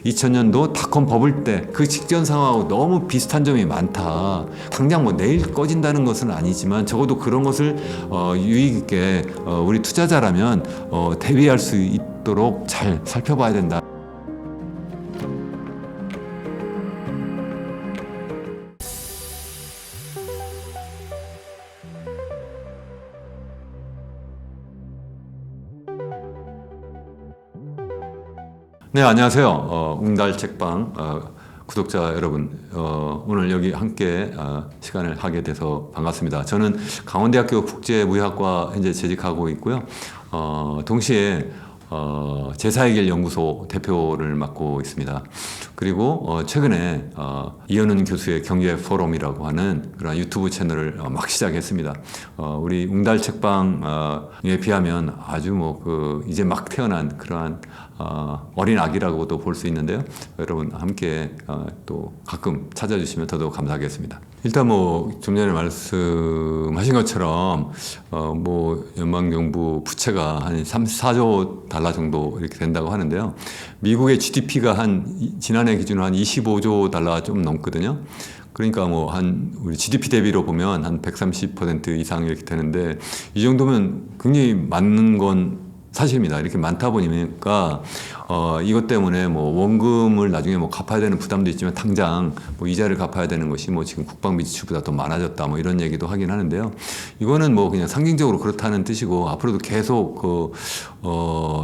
2000년도 닷컴 버블 때 그 직전 상황하고 너무 비슷한 점이 많다. 당장 뭐 내일 꺼진다는 것은 아니지만 적어도 그런 것을 유익 있게 우리 투자자라면 대비할 수 있도록 잘 살펴봐야 된다. 네, 안녕하세요. 웅달 책방 구독자 여러분, 오늘 여기 함께 시간을 하게 돼서 반갑습니다. 저는 강원대학교 국제무역학과 현재 재직하고 있고요. 동시에 제사의길 연구소 대표를 맡고 있습니다. 그리고 최근에 이현은 교수의 경제 포럼이라고 하는 그런 유튜브 채널을 막 시작했습니다. 우리 웅달 책방에 비하면 아주 이제 막 태어난 그러한 어린 아기라고도 볼 수 있는데요. 여러분 함께 또 가끔 찾아주시면 더더욱 감사하겠습니다. 일단 좀 전에 말씀하신 것처럼 연방정부 부채가 한 34조 달러 정도 이렇게 된다고 하는데요. 미국의 GDP가 지난해 기준으로 한 25조 달러 좀 넘거든요. 그러니까 우리 GDP 대비로 보면 한 130% 이상 이렇게 되는데, 이 정도면 굉장히 많은 건 사실입니다. 이렇게 많다 보니까 이것 때문에 원금을 나중에 갚아야 되는 부담도 있지만 당장 이자를 갚아야 되는 것이 지금 국방비 지출보다 더 많아졌다 이런 얘기도 하긴 하는데요. 이거는 그냥 상징적으로 그렇다는 뜻이고, 앞으로도 계속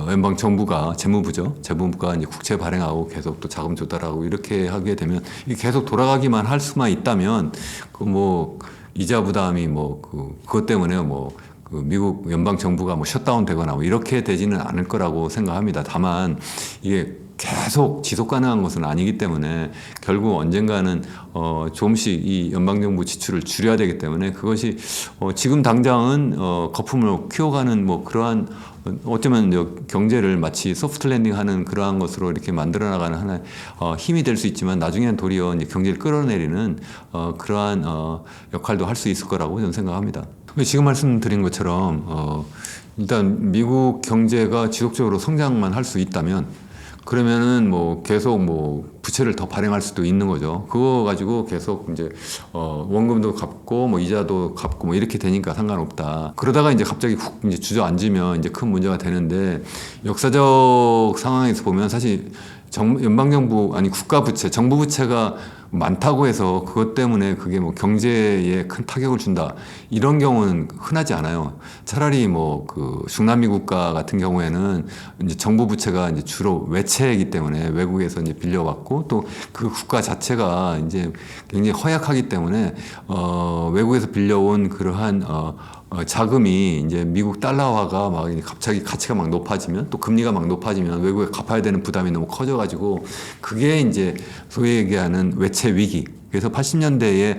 연방 정부가 재무부가 이제 국채 발행하고 계속 또 자금 조달하고 이렇게 하게 되면 이게 계속 돌아가기만 할 수만 있다면 이자 부담이 그것 때문에 미국 연방 정부가 셔다운 되거나 이렇게 되지는 않을 거라고 생각합니다. 다만 이게 계속 지속 가능한 것은 아니기 때문에 결국 언젠가는 조금씩 이 연방 정부 지출을 줄여야 되기 때문에 그것이 지금 당장은 거품을 키워가는 그러한 어쩌면 경제를 마치 소프트 랜딩하는 그러한 것으로 이렇게 만들어 나가는 하나의 힘이 될 수 있지만, 나중에는 도리어 이제 경제를 끌어내리는 그러한 역할도 할 수 있을 거라고 저는 생각합니다. 지금 말씀드린 것처럼 일단 미국 경제가 지속적으로 성장만 할 수 있다면, 그러면은 계속 부채를 더 발행할 수도 있는 거죠. 그거 가지고 계속 이제 원금도 갚고 이자도 갚고 이렇게 되니까 상관없다. 그러다가 이제 갑자기 훅 이제 주저앉으면 이제 큰 문제가 되는데, 역사적 상황에서 보면 사실 연방정부 국가 부채, 정부 부채가 많다고 해서 그것 때문에 그게 경제에 큰 타격을 준다, 이런 경우는 흔하지 않아요. 차라리 중남미 국가 같은 경우에는 이제 정부 부채가 이제 주로 외채이기 때문에 외국에서 이제 빌려왔고, 또 그 국가 자체가 이제 굉장히 허약하기 때문에 외국에서 빌려온 그러한 자금이 이제 미국 달러화가 갑자기 가치가 높아지면, 또 금리가 높아지면 외국에 갚아야 되는 부담이 너무 커져가지고 그게 이제 소위 얘기하는 외채 위기. 그래서 80년대에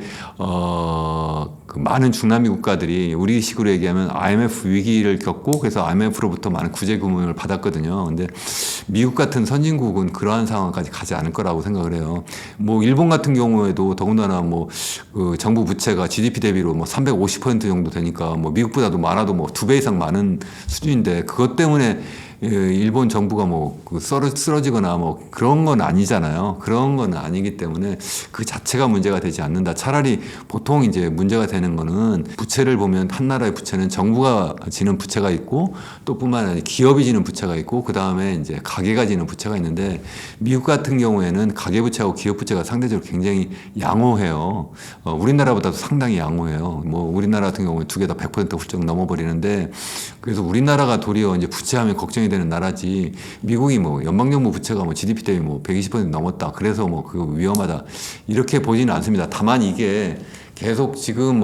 그 많은 중남미 국가들이 우리식으로 얘기하면 IMF 위기를 겪고, 그래서 IMF로부터 많은 구제 금융을 받았거든요. 근데 미국 같은 선진국은 그러한 상황까지 가지 않을 거라고 생각을 해요. 일본 같은 경우에도 더군다나 그 정부 부채가 GDP 대비로 350% 정도 되니까 미국보다도 많아도 2배 이상 많은 수준인데, 그것 때문에 일본 정부가 쓰러지거나 그런 건 아니잖아요. 그런 건 아니기 때문에 그 자체가 문제가 되지 않는다. 차라리 보통 이제 문제가 되는 거는, 부채를 보면 한 나라의 부채는 정부가 지는 부채가 있고, 또 뿐만 아니라 기업이 지는 부채가 있고, 그 다음에 이제 가계가 지는 부채가 있는데, 미국 같은 경우에는 가계 부채하고 기업 부채가 상대적으로 굉장히 양호해요. 우리나라보다도 상당히 양호해요. 우리나라 같은 경우는 두 개 다 100% 훌쩍 넘어버리는데, 그래서 우리나라가 도리어 이제 부채하면 걱정이 되는 나라지, 미국이 연방정부 부채가 GDP 대비 120% 넘었다, 그래서 그거 위험하다, 이렇게 보지는 않습니다. 다만 이게 계속 지금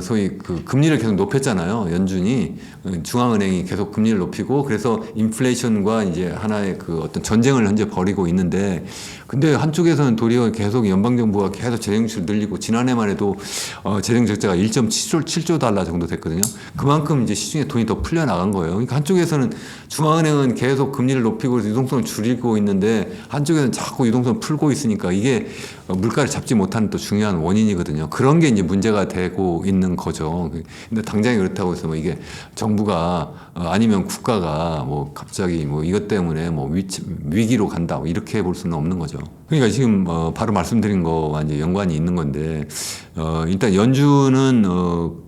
소위 금리를 계속 높였잖아요. 연준이, 중앙은행이 계속 금리를 높이고, 그래서 인플레이션과 이제 하나의 어떤 전쟁을 현재 벌이고 있는데, 근데 한쪽에서는 도리어 계속 연방정부가 계속 재정지출을 늘리고, 지난해만 해도 재정 적자가 1.7조 달러 정도 됐거든요. 그만큼 이제 시중에 돈이 더 풀려 나간 거예요. 그러니까 한쪽에서는 중앙은행은 계속 금리를 높이고 유동성을 줄이고 있는데, 한쪽에서는 자꾸 유동성을 풀고 있으니까 이게 물가를 잡지 못하는 또 중요한 원인이거든요. 그런 게 이제 문제가 문제가 되고 있는 거죠. 근데 당장에 그렇다고 해서 뭐 이게 정부가 아니면 국가가 뭐 갑자기 뭐 이것 때문에 뭐 위기로 간다 뭐 이렇게 볼 수는 없는 거죠. 그러니까 지금 바로 말씀드린 거와 이제 연관이 있는 건데 일단 연준은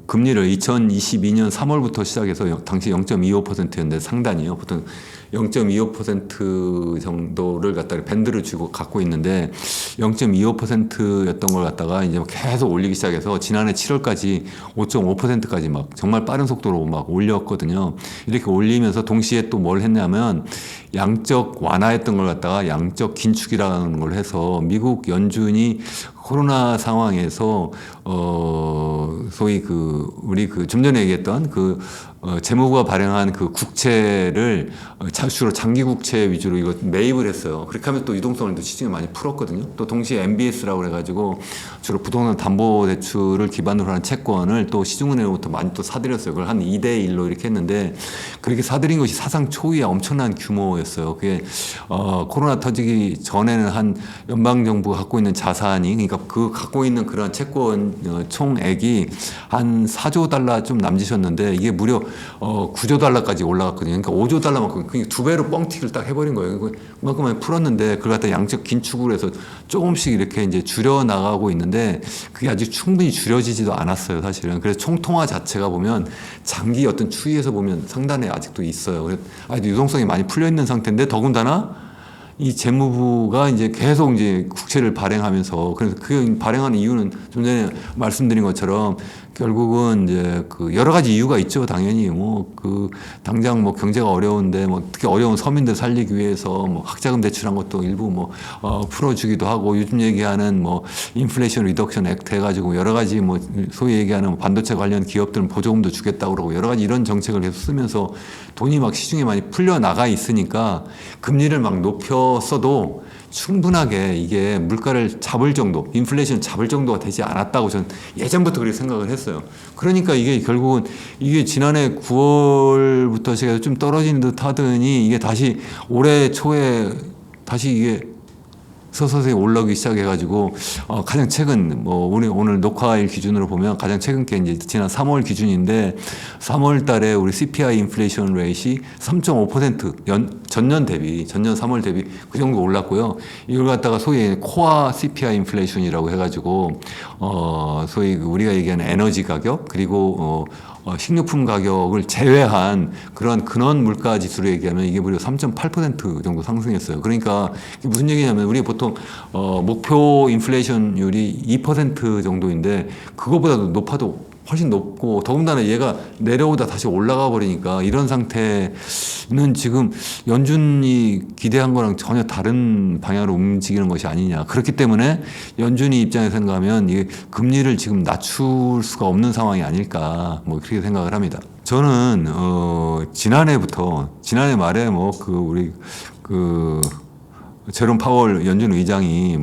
금리를 2022년 3월부터 시작해서 당시 0.25%였는데 상단이요. 보통 0.25% 정도를 갖다가 밴드를 주고 갖고 있는데 0.25%였던 걸 갖다가 이제 계속 올리기 시작해서 지난해 7월까지 5.5%까지 막 정말 빠른 속도로 막 올렸거든요. 이렇게 올리면서 동시에 또 뭘 했냐면 양적 완화했던 걸 갖다가 양적 긴축이라는 걸 해서 미국 연준이 코로나 상황에서 소위 우리 좀 전에 얘기했던 재무부가 발행한 그 국채를 주로 장기 국채 위주로 이거 매입을 했어요. 그렇게 하면 또 유동성을 또 시중에 많이 풀었거든요. 또 동시에 MBS라고 그래가지고 주로 부동산 담보 대출을 기반으로 하는 채권을 또 시중은행으로부터 많이 또 사들였어요. 그걸 한 2대1로 이렇게 했는데 그렇게 사들인 것이 사상 초유의 엄청난 규모였어요. 그게 코로나 터지기 전에는 한 연방정부가 갖고 있는 자산이 그러니까 그 갖고 있는 그런 채권 총액이 한 4조 달러 좀 남짓었는데 이게 무려 9조 달러까지 올라갔거든요. 그러니까 5조 달러만큼 두 배로 뻥튀기를 딱 해버린 거예요. 그만큼만 풀었는데 그걸 갖다 양적 긴축을 해서 조금씩 이렇게 이제 줄여 나가고 있는데 그게 아직 충분히 줄여지지도 않았어요, 사실은. 그래서 총통화 자체가 보면 장기 어떤 추이에서 보면 상단에 아직도 있어요. 그래서 아직도 유동성이 많이 풀려 있는 상태인데 더군다나 이 재무부가 이제 계속 이제 국채를 발행하면서 그래서 그 발행하는 이유는 좀 전에 말씀드린 것처럼 결국은 이제 여러 가지 이유가 있죠. 당연히 당장 경제가 어려운데 특히 어려운 서민들 살리기 위해서 학자금 대출한 것도 일부 풀어주기도 하고 요즘 얘기하는 인플레이션 리덕션 액트 해가지고 여러 가지 소위 얘기하는 반도체 관련 기업들은 보조금도 주겠다고 그러고 여러 가지 이런 정책을 계속 쓰면서 돈이 시중에 많이 풀려 나가 있으니까 금리를 높였어도 충분하게 이게 물가를 잡을 정도, 인플레이션을 잡을 정도가 되지 않았다고 저는 예전부터 그렇게 생각을 했어요. 그러니까 이게 결국은 이게 지난해 9월부터 시작해서 좀 떨어지는 듯 하더니 이게 다시 올해 초에 다시 이게 서서히 올라오기 시작해가지고 가장 최근 우리 오늘 녹화일 기준으로 보면 가장 최근 게 이제 지난 3월 기준인데 3월 달에 우리 CPI 인플레이션 레이트이 3.5% 전년 3월 대비 그 정도 올랐고요. 이걸 갖다가 소위 코어 CPI 인플레이션이라고 해가지고 소위 우리가 얘기하는 에너지 가격 그리고 식료품 가격을 제외한 그런 근원 물가 지수로 얘기하면 이게 무려 3.8% 정도 상승했어요. 그러니까 이게 무슨 얘기냐면 우리 보통 목표 인플레이션율이 2% 정도인데 그거보다도 높아도 훨씬 높고 더군다나 얘가 내려오다 다시 올라가 버리니까 이런 상태는 지금 연준이 기대한 거랑 전혀 다른 방향으로 움직이는 것이 아니냐. 그렇기 때문에 연준이 입장에서 생각하면 이게 금리를 지금 낮출 수가 없는 상황이 아닐까 그렇게 생각을 합니다. 저는 지난해 말에 우리 제롬 파월 연준 의장이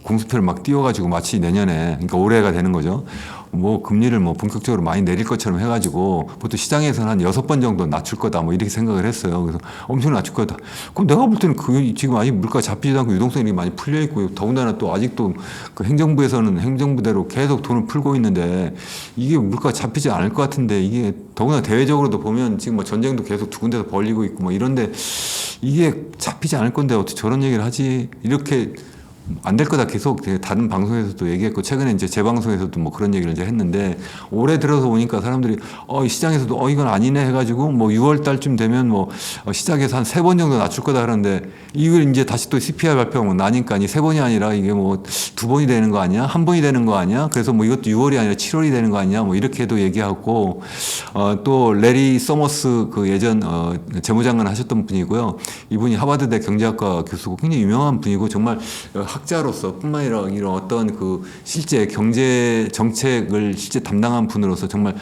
공수표를 띄워가지고 마치 내년에 그러니까 올해가 되는 거죠. 금리를 본격적으로 많이 내릴 것처럼 해가지고 보통 시장에서는 한 6번 정도 낮출 거다 이렇게 생각을 했어요. 그래서 엄청 낮출 거다. 그럼 내가 볼 때는 지금 아직 물가 잡히지도 않고 유동성이 많이 풀려 있고 더군다나 또 아직도 행정부에서는 행정부대로 계속 돈을 풀고 있는데 이게 물가 잡히지 않을 것 같은데 이게 더구나 대외적으로도 보면 지금 전쟁도 계속 두 군데서 벌리고 있고 이런데 이게 잡히지 않을 건데 어떻게 저런 얘기를 하지? 이렇게 안 될 거다 계속 다른 방송에서도 얘기했고 최근에 이제 제 방송에서도 그런 얘기를 이제 했는데 올해 들어서 보니까 사람들이 시장에서도 이건 아니네 해가지고 6월 달쯤 되면 시작해서 한 3번 정도 낮출 거다 하는데 이걸 이제 다시 또 CPI 발표가 나니까 3번이 아니라 이게 2번이 되는 거 아니야? 1번이 되는 거 아니야? 그래서 이것도 6월이 아니라 7월이 되는 거 아니야? 이렇게도 얘기하고 또 레리 서머스 예전 재무장관 하셨던 분이고요. 이분이 하버드대 경제학과 교수고 굉장히 유명한 분이고 정말 학자로서 뿐만 아니라 이런 어떤 실제 경제 정책을 실제 담당한 분으로서 정말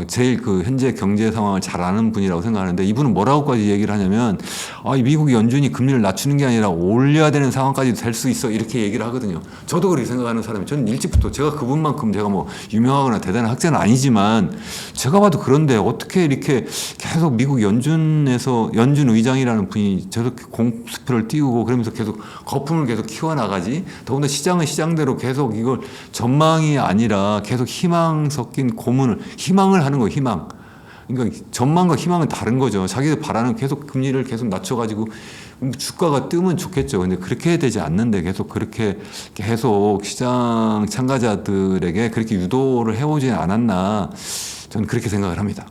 제일 현재 경제 상황을 잘 아는 분이라고 생각하는데 이분은 뭐라고까지 얘기를 하냐면 미국 연준이 금리를 낮추는 게 아니라 올려야 되는 상황까지 될 수 있어 이렇게 얘기를 하거든요. 저도 그렇게 생각하는 사람이 저는 일찍부터 제가 그분만큼 제가 유명하거나 대단한 학자는 아니지만 제가 봐도 그런데 어떻게 이렇게 계속 미국 연준 의장이라는 분이 저렇게 공수표를 띄우고 그러면서 계속 거품을 계속 키워나가는 나가지? 더군다나 시장은 시장대로 계속 이걸 전망이 아니라 계속 희망 섞인 고문을, 희망을 하는 거예요, 희망. 그러니까 전망과 희망은 다른 거죠. 자기들 바라는 계속 금리를 계속 낮춰가지고 주가가 뜨면 좋겠죠. 근데 그렇게 되지 않는데 계속 시장 참가자들에게 그렇게 유도를 해오지 않았나 저는 그렇게 생각을 합니다.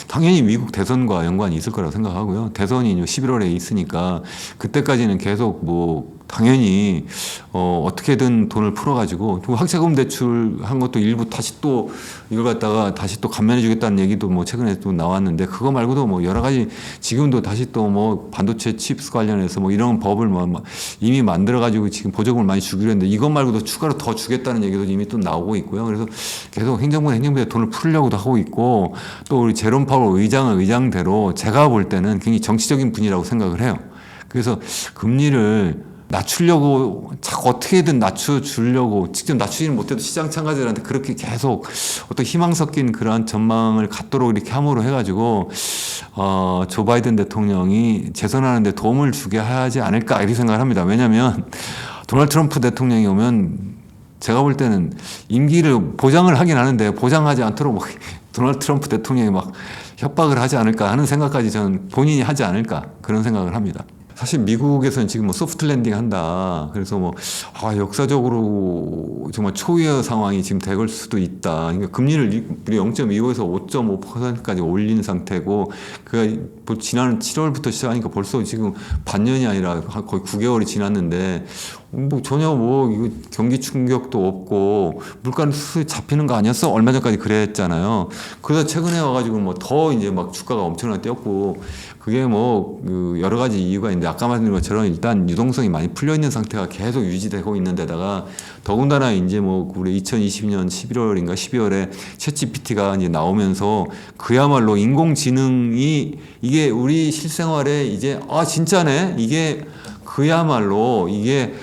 당연히 미국 대선과 연관이 있을 거라고 생각하고요. 대선이 11월에 있으니까 그때까지는 계속 당연히 어떻게든 돈을 풀어가지고 학자금 대출한 것도 일부 다시 또 이걸 갖다가 다시 또 감면해주겠다는 얘기도 최근에 또 나왔는데 그거 말고도 여러 가지 지금도 다시 또 반도체 칩스 관련해서 이런 법을 이미 만들어가지고 지금 보조금을 많이 주기로 했는데 이것 말고도 추가로 더 주겠다는 얘기도 이미 또 나오고 있고요. 그래서 계속 행정부에 돈을 풀려고도 하고 있고 또 우리 제롬 파월 의장은 의장대로 제가 볼 때는 굉장히 정치적인 분이라고 생각을 해요. 그래서 금리를 낮추려고 자꾸 어떻게든 낮춰주려고 직접 낮추지는 못해도 시장 참가자들한테 그렇게 계속 어떤 희망 섞인 그러한 전망을 갖도록 이렇게 함으로 해가지고 조 바이든 대통령이 재선하는 데 도움을 주게 하지 않을까 이렇게 생각을 합니다. 왜냐하면 도널드 트럼프 대통령이 오면 제가 볼 때는 임기를 보장을 하긴 하는데 보장하지 않도록 도널드 트럼프 대통령이 협박을 하지 않을까 하는 생각까지 저는 본인이 하지 않을까 그런 생각을 합니다. 사실 미국에서는 지금 소프트 랜딩 한다. 그래서 역사적으로 정말 초유의 상황이 지금 될 수도 있다. 그러니까 금리를 0.25에서 5.5%까지 올린 상태고, 지난 7월부터 시작하니까 벌써 지금 반년이 아니라 거의 9개월이 지났는데, 전혀 이거 경기 충격도 없고, 물가는 수수히 잡히는 거 아니었어? 얼마 전까지 그랬잖아요. 그러다 최근에 와가지고 더 이제 주가가 엄청나게 뛰었고, 그게 여러 가지 이유가 있는데, 아까 말씀드린 것처럼 일단 유동성이 많이 풀려 있는 상태가 계속 유지되고 있는 데다가, 더군다나 이제 우리 2020년 11월인가 12월에 챗GPT가 이제 나오면서 그야말로 인공지능이 이게 우리 실생활에 이제, 진짜네? 이게 그야말로 이게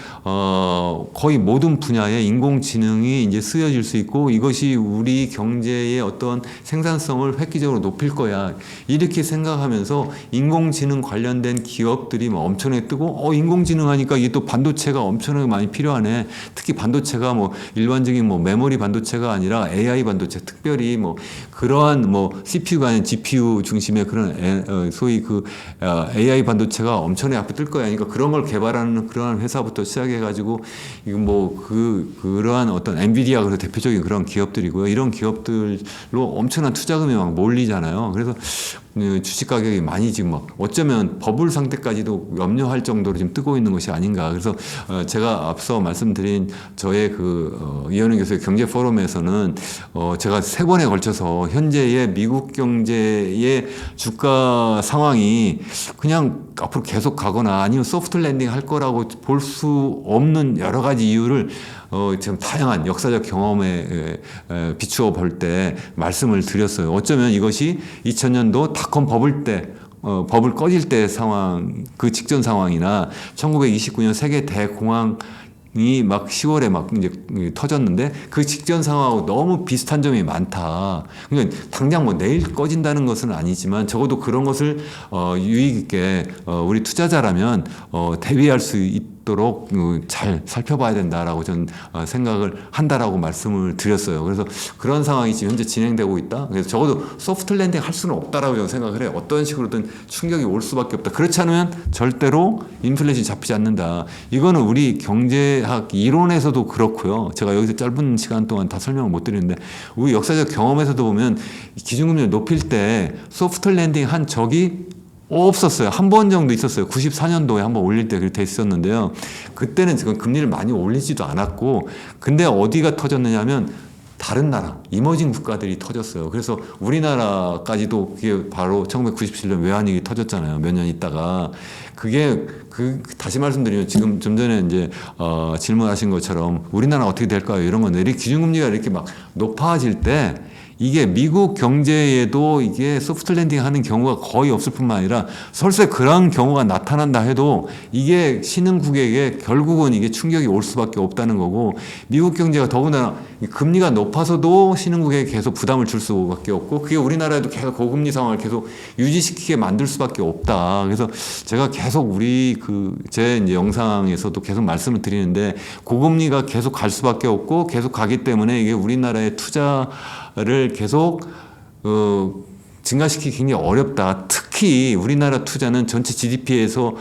거의 모든 분야에 인공지능이 이제 쓰여질 수 있고 이것이 우리 경제의 어떤 생산성을 획기적으로 높일 거야. 이렇게 생각하면서 인공지능 관련된 기업들이 엄청나게 뜨고 인공지능 하니까 이게 또 반도체가 엄청나게 많이 필요하네. 특히 반도체가 일반적인 메모리 반도체가 아니라 AI 반도체, 특별히 그러한 CPU가 아닌 GPU 중심의 그런 소위 AI 반도체가 엄청나게 앞에 뜰 거야. 그러니까 그런 걸 개발하는 그러한 회사부터 시작해 가지고 이거 그러한 어떤 엔비디아 그런 대표적인 그런 기업들이고요. 이런 기업들로 엄청난 투자금이 몰리잖아요. 그래서 주식 가격이 많이 지금 어쩌면 버블 상태까지도 염려할 정도로 지금 뜨고 있는 것이 아닌가. 그래서 제가 앞서 말씀드린 저의 이현우 교수의 경제 포럼에서는 제가 3번에 걸쳐서 현재의 미국 경제의 주가 상황이 그냥 앞으로 계속 가거나 아니면 소프트 랜딩 할 거라고 볼 수 없는 여러 가지 이유를 지금 다양한 역사적 경험에 비추어 볼 때 말씀을 드렸어요. 어쩌면 이것이 2000년도 닷컴 버블 때 버블 꺼질 때 상황, 그 직전 상황이나 1929년 세계 대공황 이 10월에 이제 터졌는데 그 직전 상황하고 너무 비슷한 점이 많다. 그러니까 당장 내일 꺼진다는 것은 아니지만 적어도 그런 것을 유익 있게 우리 투자자라면 대비할 수 있도록 잘 살펴봐야 된다라고 저는 생각을 한다라고 말씀을 드렸어요. 그래서 그런 상황이 지금 현재 진행되고 있다. 그래서 적어도 소프트 랜딩 할 수는 없다라고 저는 생각을 해요. 어떤 식으로든 충격이 올 수밖에 없다. 그렇지 않으면 절대로 인플레이션이 잡히지 않는다. 이거는 우리 경제학 이론에서도 그렇고요. 제가 여기서 짧은 시간 동안 다 설명을 못 드리는데 우리 역사적 경험에서도 보면 기준금리를 높일 때 소프트 랜딩 한 적이 없었어요. 한 번 정도 있었어요. 94년도에 한번 올릴 때 그렇게 있었는데요. 그때는 지금 금리를 많이 올리지도 않았고, 근데 어디가 터졌느냐 하면 다른 나라, 이머징 국가들이 터졌어요. 그래서 우리나라까지도 그게 바로 1997년 외환위기 터졌잖아요. 몇 년 있다가. 그게 다시 말씀드리면 지금 좀 전에 이제 질문하신 것처럼 우리나라 어떻게 될까요? 이런 건데 기준금리가 이렇게 높아질 때 이게 미국 경제에도 이게 소프트 랜딩 하는 경우가 거의 없을 뿐만 아니라 설사 그런 경우가 나타난다 해도 이게 신흥국에게 결국은 이게 충격이 올 수밖에 없다는 거고, 미국 경제가 더군다나 금리가 높아서도 신흥국에게 계속 부담을 줄 수밖에 없고, 그게 우리나라에도 계속 고금리 상황을 계속 유지시키게 만들 수밖에 없다. 그래서 제가 계속 제 이제 영상에서도 계속 말씀을 드리는데, 고금리가 계속 갈 수밖에 없고 계속 가기 때문에 이게 우리나라의 투자를 계속 증가시키기 굉장히 어렵다. 특히 우리나라 투자는 전체 GDP에서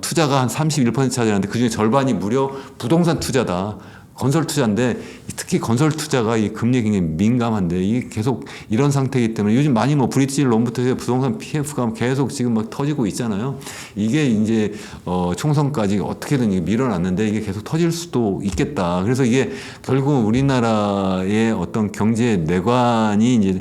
투자가 한 31% 차지하는데 그중에 절반이 무려 부동산 투자다. 건설 투자인데 특히 건설 투자가 이 금리에 굉장히 민감한데, 이게 계속 이런 상태이기 때문에 요즘 많이 뭐 브릿지 론부터 해서 부동산 PF가 계속 지금 막 터지고 있잖아요. 이게 이제 총선까지 어떻게든 이게 밀어놨는데 이게 계속 터질 수도 있겠다. 그래서 이게 결국 우리나라의 어떤 경제 내관이 이제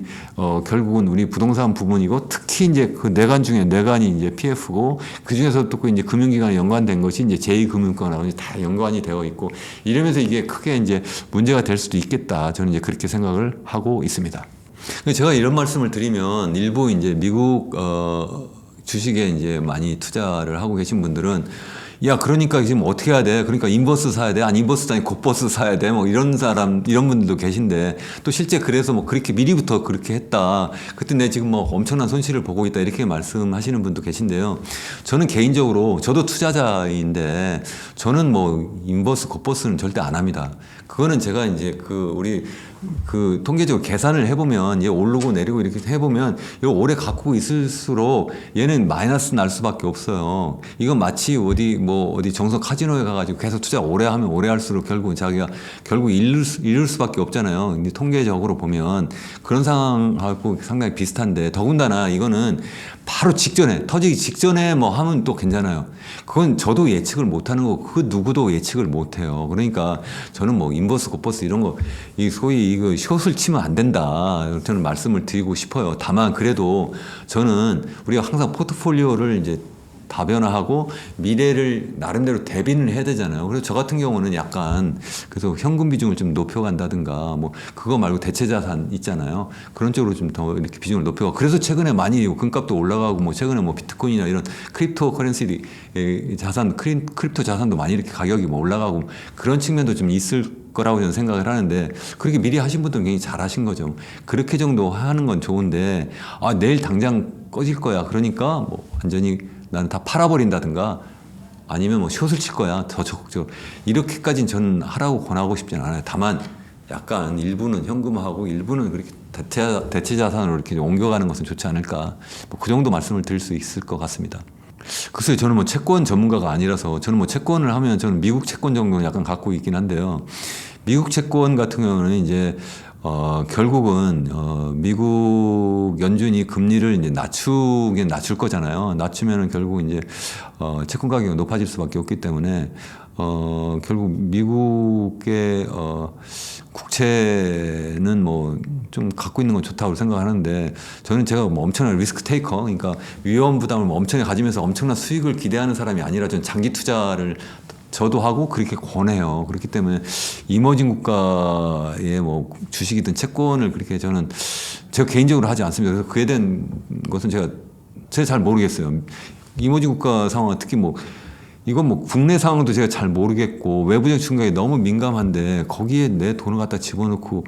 결국은 우리 부동산 부분이고, 특히 이제 그 내관 중에 내관이 이제 PF고, 그 중에서 또 이제 금융기관에 연관된 것이 이제 제2금융권하고 다 연관이 되어 있고, 이러면서 이게 크게 이제 문제가 될 수도 있겠다. 저는 이제 그렇게 생각을 하고 있습니다. 제가 이런 말씀을 드리면 일부 이제 미국 주식에 이제 많이 투자를 하고 계신 분들은, 야, 그러니까 지금 어떻게 해야 돼? 그러니까 인버스 사야 돼? 아니, 인버스도 아니고 곧버스 사야 돼? 뭐 이런 분들도 계신데, 또 실제 그래서 뭐 그렇게 미리부터 그렇게 했다. 그때 내 지금 뭐 엄청난 손실을 보고 있다. 이렇게 말씀하시는 분도 계신데요. 저는 개인적으로, 저도 투자자인데, 저는 뭐 인버스, 곧버스는 절대 안 합니다. 그거는 제가 이제 통계적으로 계산을 해보면, 얘 오르고 내리고 이렇게 해보면, 이거 오래 갖고 있을수록 얘는 마이너스 날 수밖에 없어요. 이건 마치 어디 정성 카지노에 가가지고 계속 투자 오래 하면 오래 할수록 결국 자기가 잃을 수밖에 없잖아요. 근데 통계적으로 보면 그런 상황하고 상당히 비슷한데, 더군다나 이거는 바로 터지기 직전에 뭐 하면 또 괜찮아요. 그건 저도 예측을 못하는 거고, 그 누구도 예측을 못해요. 그러니까 저는 뭐 인버스, 곧버스 이런 거, 소위 이거 숏을 치면 안 된다. 저는 말씀을 드리고 싶어요. 다만 그래도 저는 우리가 항상 포트폴리오를 이제 다변화하고 미래를 나름대로 대비는 해야 되잖아요. 그래서 저 같은 경우는 약간 그래서 현금 비중을 좀 높여간다든가, 뭐 그거 말고 대체 자산 있잖아요. 그런 쪽으로 좀 더 이렇게 비중을 높여가. 그래서 최근에 많이 금값도 올라가고, 뭐 최근에 뭐 비트코인이나 이런 크립토 커런시 자산, 크립토 자산도 많이 이렇게 가격이 뭐 올라가고, 그런 측면도 좀 있을 거라고 저는 생각을 하는데, 그렇게 미리 하신 분들은 굉장히 잘 하신 거죠. 그렇게 정도 하는 건 좋은데, 내일 당장 꺼질 거야. 그러니까 뭐 완전히 나는 다 팔아버린다든가, 아니면 뭐 숏을 칠 거야. 더 적극적으로. 이렇게까지는 저는 하라고 권하고 싶지는 않아요. 다만 약간 일부는 현금화하고 일부는 그렇게 대체 자산으로 이렇게 옮겨가는 것은 좋지 않을까. 뭐 그 정도 말씀을 드릴 수 있을 것 같습니다. 글쎄요, 저는 뭐 채권 전문가가 아니라서, 저는 뭐 채권을 하면 저는 미국 채권 정도는 약간 갖고 있긴 한데요. 미국 채권 같은 경우는 이제 결국은 미국 연준이 금리를 이제 낮출 거잖아요. 낮추면은 결국 이제 채권 가격이 높아질 수밖에 없기 때문에 결국 미국의 국채는 뭐 좀 갖고 있는 건 좋다고 생각하는데, 저는 제가 뭐 엄청난 리스크 테이커, 그러니까 위험 부담을 뭐 엄청나게 가지면서 엄청난 수익을 기대하는 사람이 아니라, 저는 장기 투자를 저도 하고 그렇게 권해요. 그렇기 때문에 이머징 국가의 뭐 주식이든 채권을 그렇게 저는 제가 개인적으로 하지 않습니다. 그래서 그에 대한 것은 제가 잘 모르겠어요. 이머징 국가 상황은 특히 뭐 이건 뭐 국내 상황도 제가 잘 모르겠고, 외부적 충격에 너무 민감한데 거기에 내 돈을 갖다 집어넣고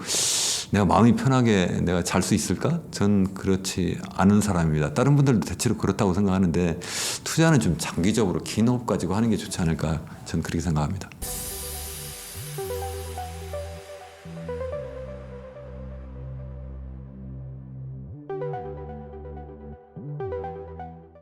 내가 마음이 편하게 내가 잘 수 있을까? 전 그렇지 않은 사람입니다. 다른 분들도 대체로 그렇다고 생각하는데, 투자는 좀 장기적으로 긴 호흡 가지고 하는 게 좋지 않을까? 전 그렇게 생각합니다.